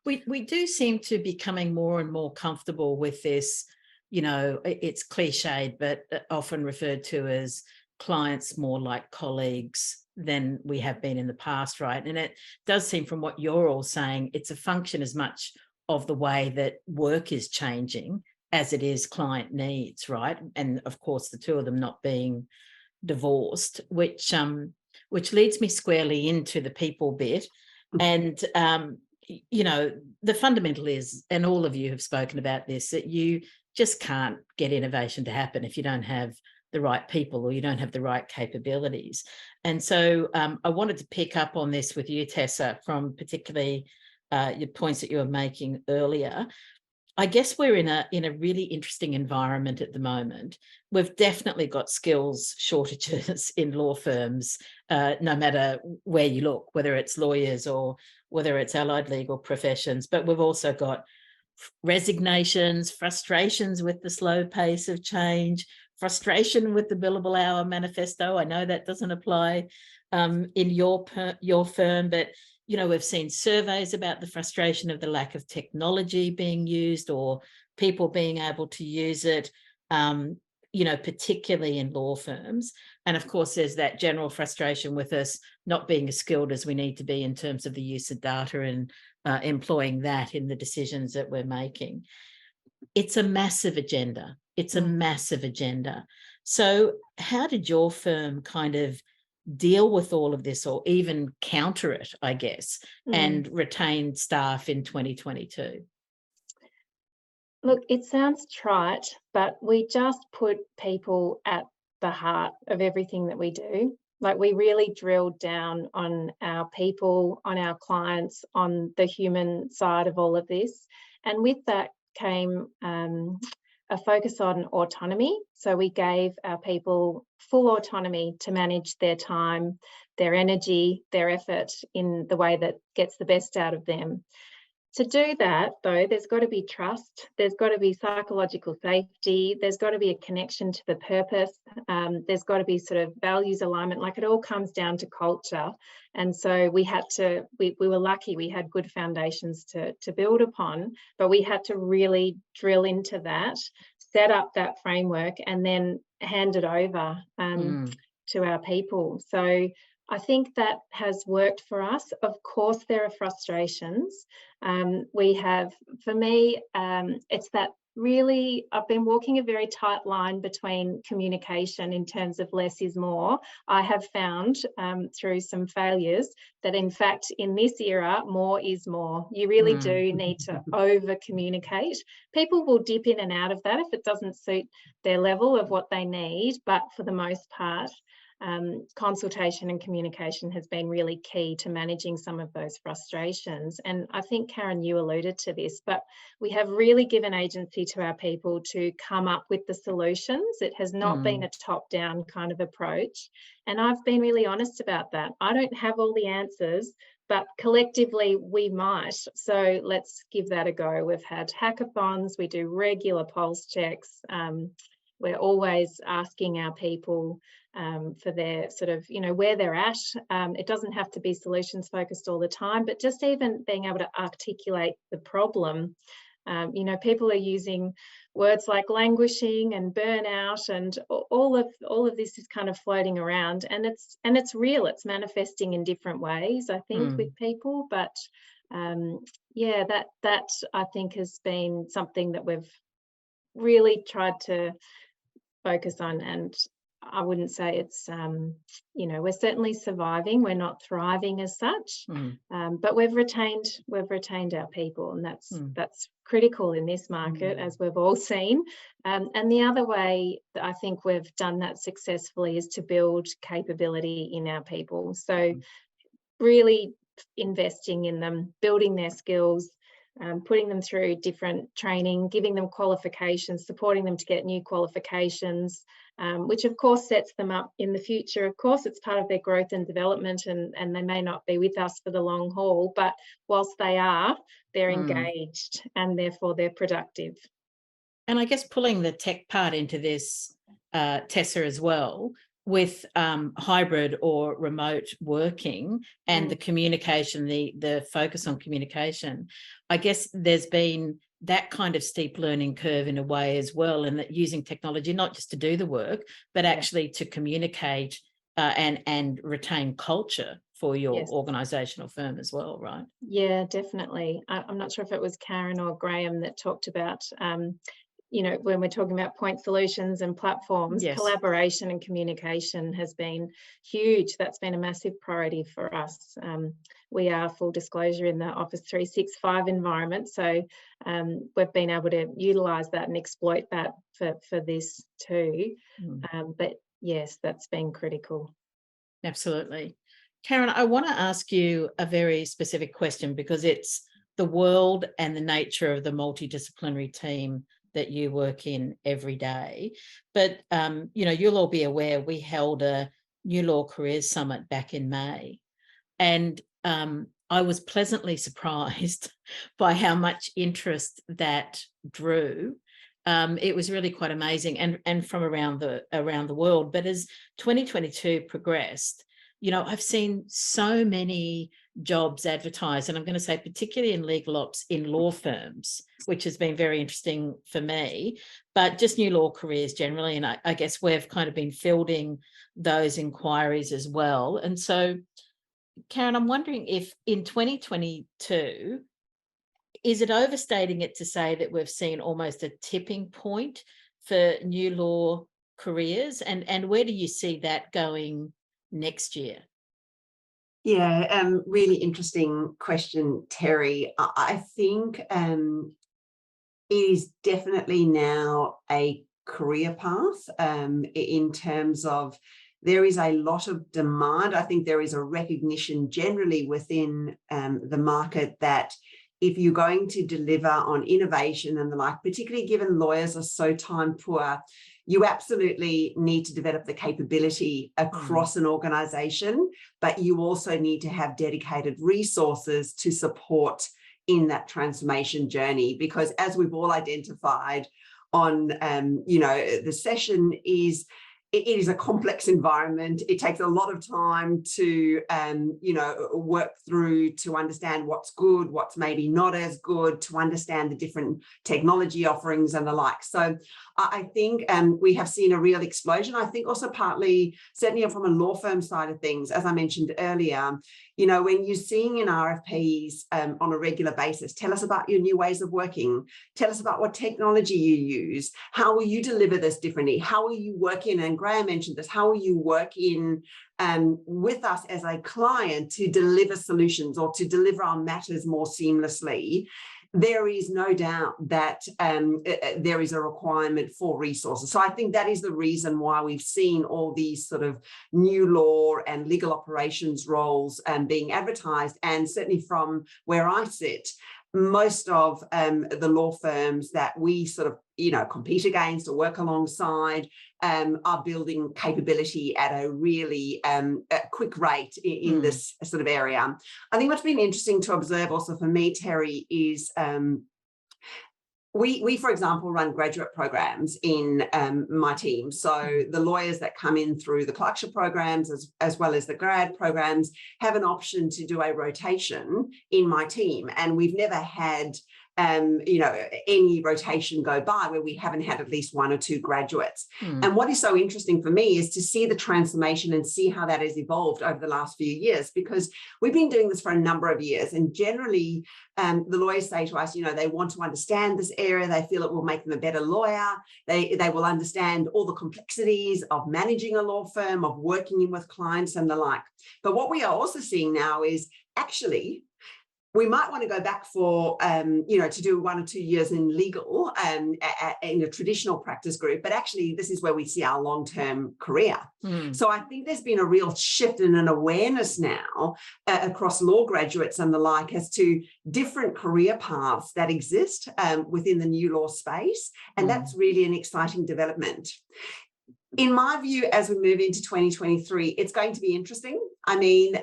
We do seem to be becoming more and more comfortable with this, it's cliched, but often referred to as clients more like colleagues than we have been in the past, right? And it does seem, from what you're all saying, it's a function as much of the way that work is changing as it is client needs, right? And of course, the two of them not being divorced, which leads me squarely into the people bit. And you know, the fundamental is, and all of you have spoken about this, that you just can't get innovation to happen if you don't have the right people or you don't have the right capabilities. And so I wanted to pick up on this with you, Tessa, from particularly your points that you were making earlier. I guess we're in a really interesting environment at the moment. We've definitely got skills shortages in law firms, no matter where you look, whether it's lawyers or whether it's allied legal professions. But we've also got resignations, frustrations with the slow pace of change, frustration with the billable hour manifesto. I know that doesn't apply in your firm, but you know, we've seen surveys about the frustration of the lack of technology being used or people being able to use it, you know, particularly in law firms. And of course, there's that general frustration with us not being as skilled as we need to be in terms of the use of data and employing that in the decisions that we're making. It's a massive agenda. It's a massive agenda. So how did your firm kind of deal with all of this, or even counter it, I guess, and retain staff in 2022? Look, it sounds trite, but we just put people at the heart of everything that we do. Like, we really drilled down on our people, on our clients, on the human side of all of this. And with that came a focus on autonomy. So we gave our people full autonomy to manage their time, their energy, their effort in the way that gets the best out of them. To do that, though, there's got to be trust, there's got to be psychological safety, there's got to be a connection to the purpose, there's got to be sort of values alignment. Like, it all comes down to culture. And so we had to, we were lucky, we had good foundations to build upon, but we had to really drill into that, set up that framework, and then hand it over to our people. So I think that has worked for us. Of course, there are frustrations. We have, for me, it's that really, I've been walking a very tight line between communication in terms of less is more. I have found through some failures that, in fact, in this era, more is more. You really do need to over communicate. People will dip in and out of that if it doesn't suit their level of what they need, but for the most part, consultation and communication has been really key to managing some of those frustrations. And I think, Karen, you alluded to this, but we have really given agency to our people to come up with the solutions. It has not been a top-down kind of approach. And I've been really honest about that. I don't have all the answers, but collectively we might. So let's give that a go. We've had hackathons, we do regular pulse checks. We're always asking our people for their sort of, you know, where they're at. It doesn't have to be solutions focused all the time, but just even being able to articulate the problem. You know, people are using words like languishing and burnout, and all of this is kind of floating around, and it's real. It's manifesting in different ways, I think, with people. But yeah, that I think has been something that we've really tried to focus on. And I wouldn't say it's, you know, we're certainly surviving. We're not thriving as such, but we've retained our people, and that's critical in this market, as we've all seen. And the other way that I think we've done that successfully is to build capability in our people. So really investing in them, building their skills, putting them through different training, giving them qualifications, supporting them to get new qualifications, which of course sets them up in the future. Of course, it's part of their growth and development, and they may not be with us for the long haul, but whilst they are, they're engaged, and therefore they're productive. And I guess pulling the tech part into this, Tessa, as well, with hybrid or remote working and the communication, the focus on communication, I guess there's been that kind of steep learning curve in a way as well, and that using technology, not just to do the work, but actually to communicate and retain culture for your organisational firm as well, right? Yeah, definitely. I'm not sure if it was Karen or Graham that talked about you know, when we're talking about point solutions and platforms, Yes. collaboration and communication has been huge. That's been a massive priority for us. We are, full disclosure, in the Office 365 environment, so we've been able to utilise that and exploit that for this too. But yes, that's been critical. Absolutely. Karen, I want to ask you a very specific question, because it's the world and the nature of the multidisciplinary team that you work in every day. But, you know, you'll all be aware we held a New Law Careers Summit back in May. And I was pleasantly surprised by how much interest that drew. It was really quite amazing, and from around the world. But as 2022 progressed, you know, I've seen so many jobs advertised, and I'm going to say particularly in legal ops in law firms, which has been very interesting for me, but just new law careers generally. And I guess we've kind of been fielding those inquiries as well. And so, Karen, I'm wondering if in 2022, is it overstating it to say that we've seen almost a tipping point for new law careers? And where do you see that going next year? Yeah, really interesting question, Terry. I think it is definitely now a career path in terms of there is a lot of demand. I think there is a recognition generally within the market that if you're going to deliver on innovation and the like, particularly given lawyers are so time poor, you absolutely need to develop the capability across an organisation, but you also need to have dedicated resources to support in that transformation journey. Because as we've all identified on, you know, the session is, it is a complex environment. It takes a lot of time to, you know, work through to understand what's good, what's maybe not as good, to understand the different technology offerings and the like. So I think we have seen a real explosion. I think also partly, certainly from a law firm side of things, as I mentioned earlier, you know, when you're seeing in RFPs on a regular basis, tell us about your new ways of working, tell us about what technology you use, how will you deliver this differently, how will you work in, and Graham mentioned this, how will you work in with us as a client to deliver solutions or to deliver our matters more seamlessly. There is no doubt that there is a requirement for resources. So I think that is the reason why we've seen all these sort of new law and legal operations roles being advertised. And certainly from where I sit, most of the law firms that we sort of, you know, compete against or work alongside are building capability at a really quick rate in this sort of area. I think what's been interesting to observe also for me, Terry, is we, for example, run graduate programs in my team. So the lawyers that come in through the clerkship programs as well as the grad programs have an option to do a rotation in my team. And we've never had you know, any rotation go by where we haven't had at least one or two graduates. And what is so interesting for me is to see the transformation and see how that has evolved over the last few years, because we've been doing this for a number of years. And generally, the lawyers say to us, you know, they want to understand this area. They feel it will make them a better lawyer. They will understand all the complexities of managing a law firm, of working in with clients and the like. But what we are also seeing now is actually, we might want to go back for, you know, to do 1 or 2 years in legal in a traditional practice group, but actually this is where we see our long-term career. So I think there's been a real shift and an awareness now across law graduates and the like as to different career paths that exist within the new law space. And that's really an exciting development. In my view, as we move into 2023, it's going to be interesting. I mean,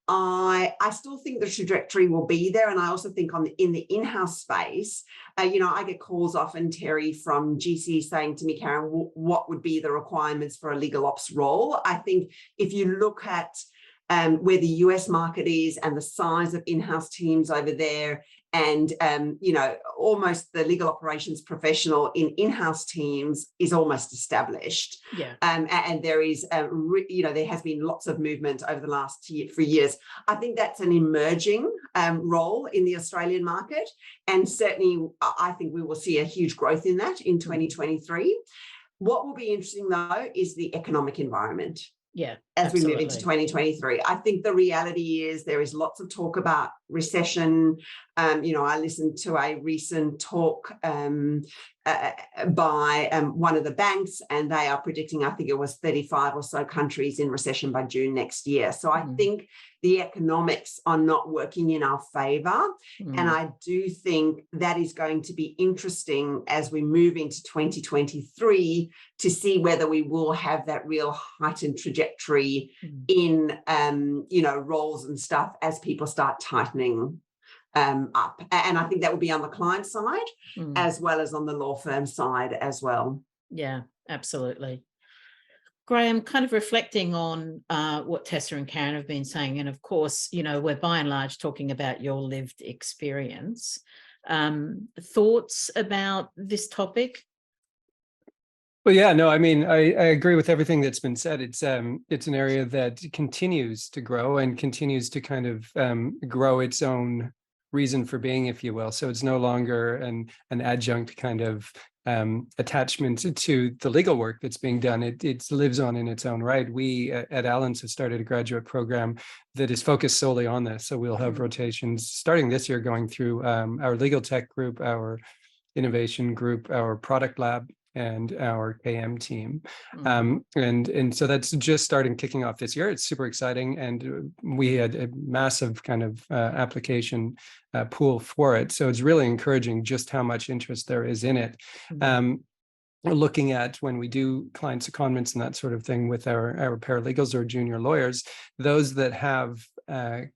I still think the trajectory will be there. And I also think in the in-house space, you know, I get calls often, Terry, from GC saying to me, Karen, what would be the requirements for a legal ops role? I think if you look at where the US market is and the size of in-house teams over there, And, almost the legal operations professional in in-house teams is almost established. Yeah. And there is, there has been lots of movement over the last few years. I think that's an emerging role in the Australian market. And certainly, I think we will see a huge growth in that in 2023. What will be interesting, though, is the economic environment. Yeah, as absolutely. we move into 2023. I think the reality is there is lots of talk about recession. I listened to a recent talk by one of the banks, and they are predicting, I think it was 35 or so countries in recession by June next year. So I think the economics are not working in our favour. And I do think that is going to be interesting as we move into 2023 to see whether we will have that real heightened trajectory in, roles and stuff as people start tightening up. And I think that will be on the client side as well as on the law firm side as well. Yeah, absolutely. Graham, kind of reflecting on what Tessa and Karen have been saying, and of course, we're by and large talking about your lived experience. Thoughts about this topic? Well, yeah, no, I mean, I agree with everything that's been said. It's an area that continues to grow and continues to kind of grow its own reason for being, if you will. So it's no longer an adjunct kind of attachment to the legal work that's being done. It lives on in its own right. We at Allens have started a graduate program that is focused solely on this. So we'll have rotations starting this year going through our legal tech group, our innovation group, our product lab, and our KM team. And so that's just kicking off this year. It's super exciting. And we had a massive kind of application pool for it. So it's really encouraging just how much interest there is in it. Looking at when we do client secondments and that sort of thing with our paralegals or junior lawyers, those that have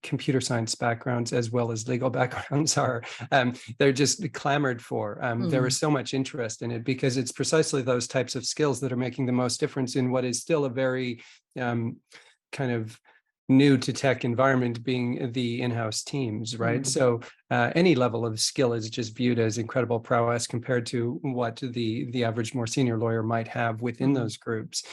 computer science backgrounds as well as legal backgrounds they're just clamored for. There is so much interest in it because it's precisely those types of skills that are making the most difference in what is still a very kind of new to tech environment, being the in-house teams, right? So any level of skill is just viewed as incredible prowess compared to what the average more senior lawyer might have within those groups.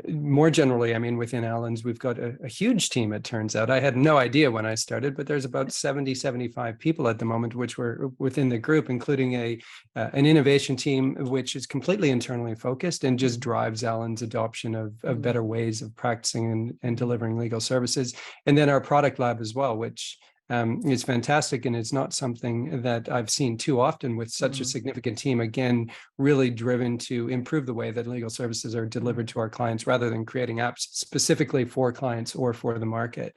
More generally, I mean, within Allens, we've got a huge team, it turns out. I had no idea when I started, but there's about 70, 75 people at the moment, which were within the group, including an innovation team, which is completely internally focused and just drives Allens' adoption of better ways of practicing and delivering legal services. And then our product lab as well, which is fantastic. And it's not something that I've seen too often with such a significant team, again, really driven to improve the way that legal services are delivered to our clients rather than creating apps specifically for clients or for the market.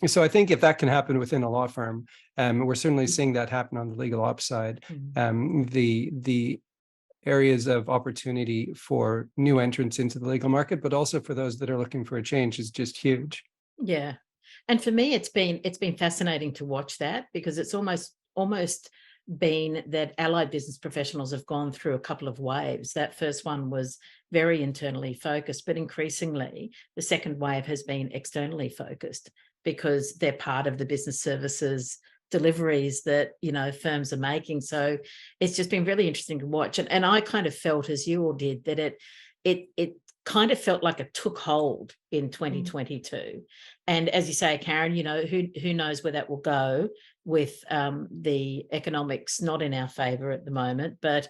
So I think if that can happen within a law firm, we're certainly seeing that happen on the legal ops side. The areas of opportunity for new entrants into the legal market, but also for those that are looking for a change is just huge. Yeah. And for me, it's been fascinating to watch that, because it's almost been that allied business professionals have gone through a couple of waves. That first one was very internally focused, but increasingly the second wave has been externally focused because they're part of the business services deliveries that firms are making. So it's just been really interesting to watch. And I kind of felt, as you all did, that it kind of felt like it took hold in 2022. And as you say, Karen, who knows where that will go with the economics not in our favour at the moment, but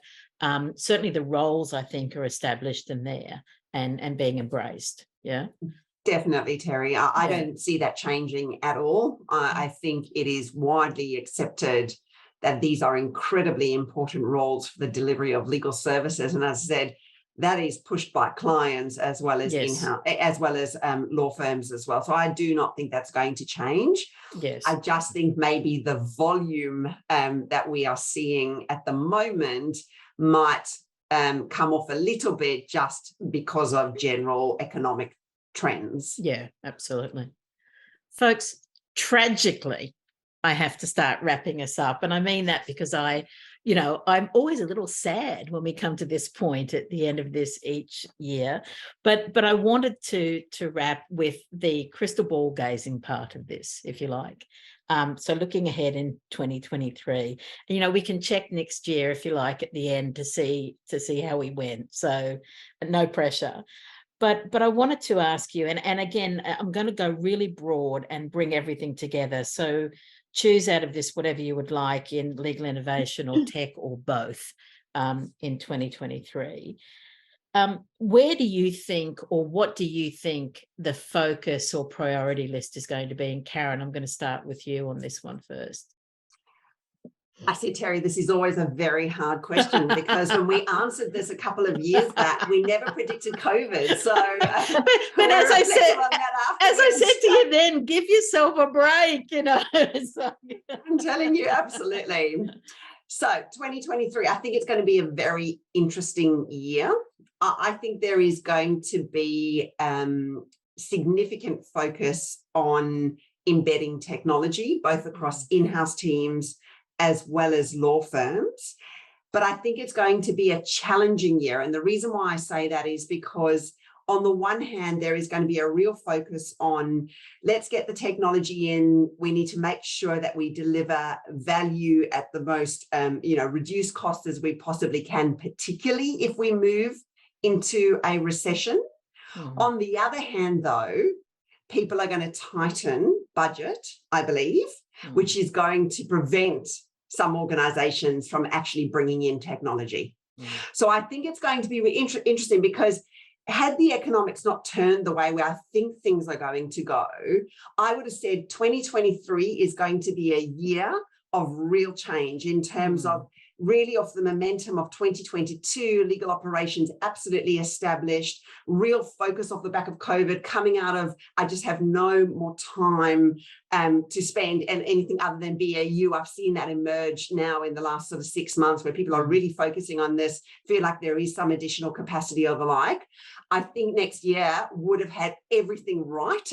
certainly the roles, I think, are established and there and being embraced. Yeah. Definitely, Terry. I don't see that changing at all. I think it is widely accepted that these are incredibly important roles for the delivery of legal services. And as I said, that is pushed by clients as well as in-house, as well as law firms as well. So I do not think that's going to change. Yes. I just think maybe the volume that we are seeing at the moment might come off a little bit just because of general economic trends. Yeah, absolutely. Folks, tragically, I have to start wrapping us up. And I mean that because I'm always a little sad when we come to this point at the end of this each year. But I wanted to wrap with the crystal ball gazing part of this, if you like. So looking ahead in 2023, we can check next year if you like at the end to see how we went. So no pressure. But I wanted to ask you, and again, I'm going to go really broad and bring everything together. So choose out of this whatever you would like in legal innovation or tech or both in 2023. Where do you think, or what do you think the focus or priority list is going to be? And Karen, I'm going to start with you on this one first. I see, Terry, this is always a very hard question because when we answered this a couple of years back, we never predicted COVID. So, but as I said to you then, give yourself a break, So, I'm telling you, absolutely. So 2023, I think it's going to be a very interesting year. I think there is going to be significant focus on embedding technology, both across in-house teams as well as law firms. But I think it's going to be a challenging year. And the reason why I say that is because on the one hand, there is going to be a real focus on let's get the technology in. We need to make sure that we deliver value at the most, reduced cost as we possibly can, particularly if we move into a recession. On the other hand, though, people are going to tighten budget, I believe, which is going to prevent some organizations from actually bringing in technology. So I think it's going to be interesting because had the economics not turned the way where I think things are going to go, I would have said 2023 is going to be a year of real change in terms of really off the momentum of 2022, legal operations absolutely established, real focus off the back of COVID, coming out of, I just have no more time to spend and anything other than BAU. I've seen that emerge now in the last sort of 6 months where people are really focusing on this, feel like there is some additional capacity or the like. I think next year would have had everything right,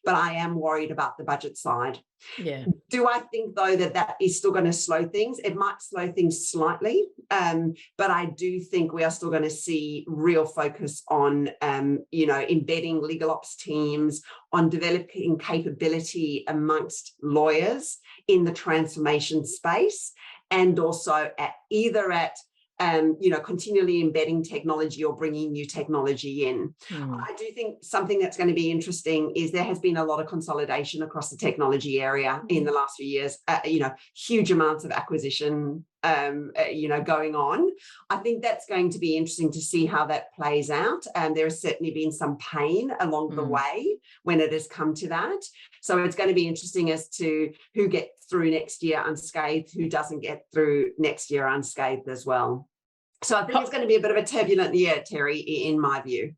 but I am worried about the budget side. Yeah. Do I think, though, that is still going to slow things? It might slow things slightly, but I do think we are still going to see real focus on, embedding legal ops teams, on developing capability amongst lawyers in the transformation space, and also at continually embedding technology or bringing new technology in. I do think something that's going to be interesting is there has been a lot of consolidation across the technology area in the last few years, huge amounts of acquisition, going on. I think that's going to be interesting to see how that plays out. There has certainly been some pain along the way when it has come to that. So it's going to be interesting as to who gets through next year unscathed, who doesn't get through next year unscathed as well. So I think it's going to be a bit of a turbulent year, Terry, in my view.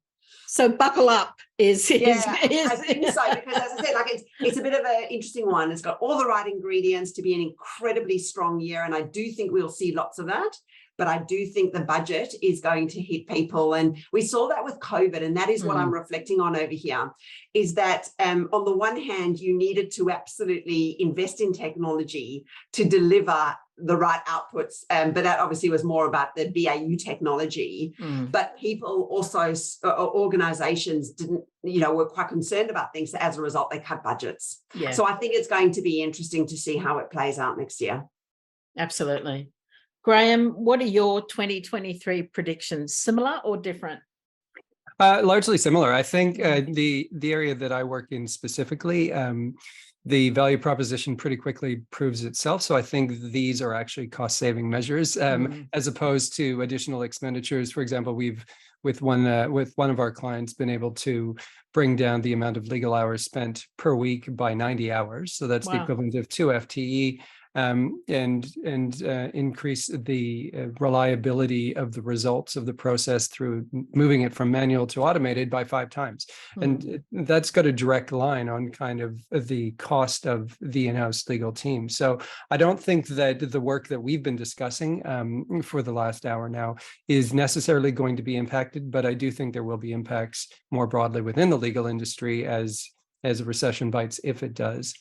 So buckle up I think so, because as I said, it's a bit of an interesting one. It's got all the right ingredients to be an incredibly strong year, and I do think we'll see lots of that. But I do think the budget is going to hit people. And we saw that with COVID. And that is what I'm reflecting on over here, is that on the one hand, you needed to absolutely invest in technology to deliver the right outputs. But that obviously was more about the BAU technology. But people also, organizations didn't, were quite concerned about things. So as a result, they cut budgets. Yeah. So I think it's going to be interesting to see how it plays out next year. Absolutely. Graham, what are your 2023 predictions? Similar or different? Largely similar. I think the area that I work in specifically, the value proposition pretty quickly proves itself. So I think these are actually cost-saving measures as opposed to additional expenditures. For example, we've with one of our clients been able to bring down the amount of legal hours spent per week by 90 hours. So that's the equivalent of 2 FTE. And increase the reliability of the results of the process through moving it from manual to automated by 5 times. And that's got a direct line on kind of the cost of the in-house legal team. So I don't think that the work that we've been discussing for the last hour now is necessarily going to be impacted, but I do think there will be impacts more broadly within the legal industry as a recession bites, if it does.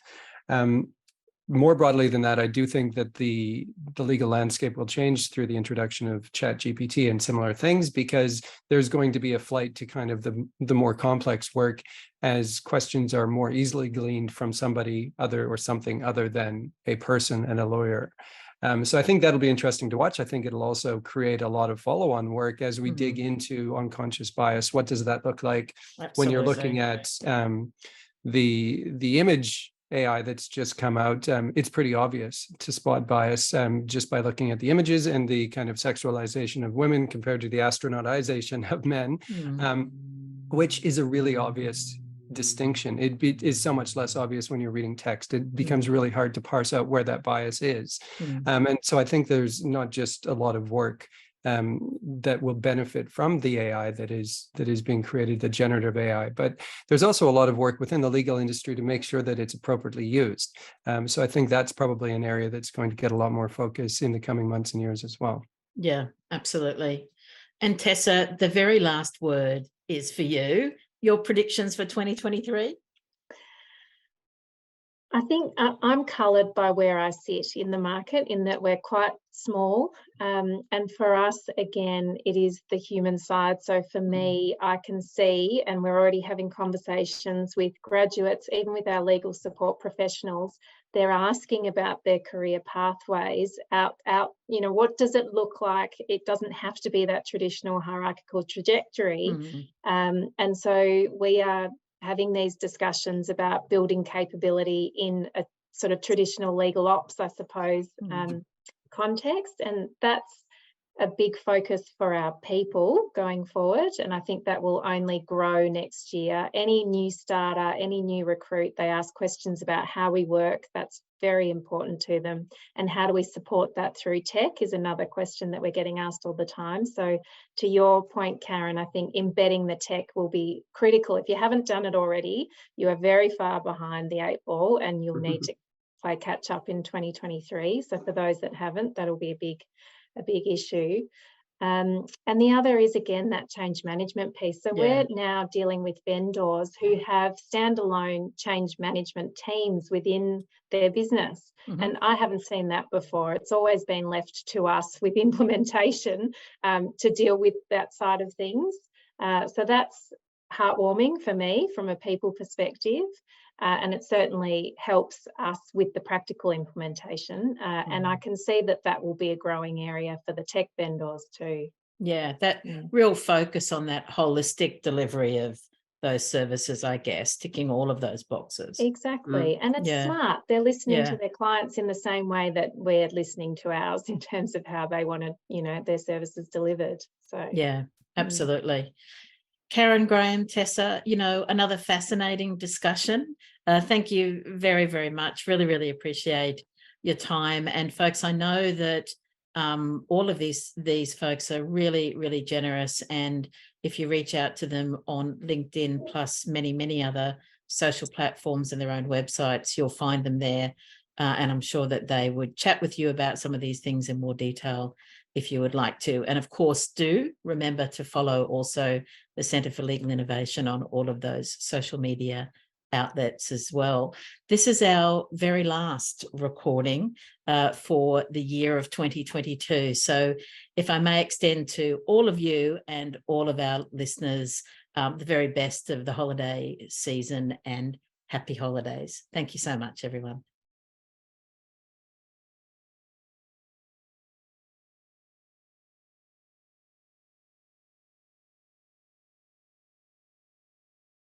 more broadly than that, I do think that the legal landscape will change through the introduction of ChatGPT and similar things, because there's going to be a flight to kind of the more complex work, as questions are more easily gleaned from somebody other or something other than a person and a lawyer. So I think that'll be interesting to watch. I think it'll also create a lot of follow-on work as we dig into unconscious bias. What does that look like when you're looking at the image AI that's just come out? It's pretty obvious to spot bias just by looking at the images and the kind of sexualization of women compared to the astronautization of men, which is a really obvious distinction. It is so much less obvious when you're reading text. It becomes really hard to parse out where that bias is. And so I think there's not just a lot of work that will benefit from the AI that is being created, the generative AI, but there's also a lot of work within the legal industry to make sure that it's appropriately used. So I think that's probably an area that's going to get a lot more focus in the coming months and years as well. Yeah, absolutely. And Tessa, the very last word is for you. Your predictions for 2023? I think I'm coloured by where I sit in the market, in that we're quite small. And for us, again, it is the human side. So for me, I can see, and we're already having conversations with graduates, even with our legal support professionals, they're asking about their career pathways out, what does it look like? It doesn't have to be that traditional hierarchical trajectory. And so we are having these discussions about building capability in a sort of traditional legal ops, I suppose, context. And that's a big focus for our people going forward. And I think that will only grow next year. Any new starter, any new recruit, they ask questions about how we work. That's very important to them. And how do we support that through tech is another question that we're getting asked all the time. So to your point, Karen, I think embedding the tech will be critical. If you haven't done it already, you are very far behind the 8 ball, and you'll need to play catch up in 2023. So for those that haven't, that'll be a big issue. And the other is, again, that change management piece. So we're now dealing with vendors who have standalone change management teams within their business. And I haven't seen that before. It's always been left to us with implementation to deal with that side of things. So that's heartwarming for me from a people perspective. And it certainly helps us with the practical implementation. And I can see that will be a growing area for the tech vendors too. Yeah, that real focus on that holistic delivery of those services, I guess, ticking all of those boxes. Exactly. And it's smart. They're listening to their clients in the same way that we're listening to ours in terms of how they want to, their services delivered. So yeah, absolutely. Karen, Graham, Tessa, another fascinating discussion. Thank you very, very much. Really, really appreciate your time. And folks, I know that all of these folks are really, really generous. And if you reach out to them on LinkedIn, plus many, many other social platforms and their own websites, you'll find them there. And I'm sure that they would chat with you about some of these things in more detail if you would like to. And of course, do remember to follow also the Centre for Legal Innovation on all of those social media outlets as well. This is our very last recording for the year of 2022. So if I may extend to all of you and all of our listeners, the very best of the holiday season and happy holidays. Thank you so much, everyone.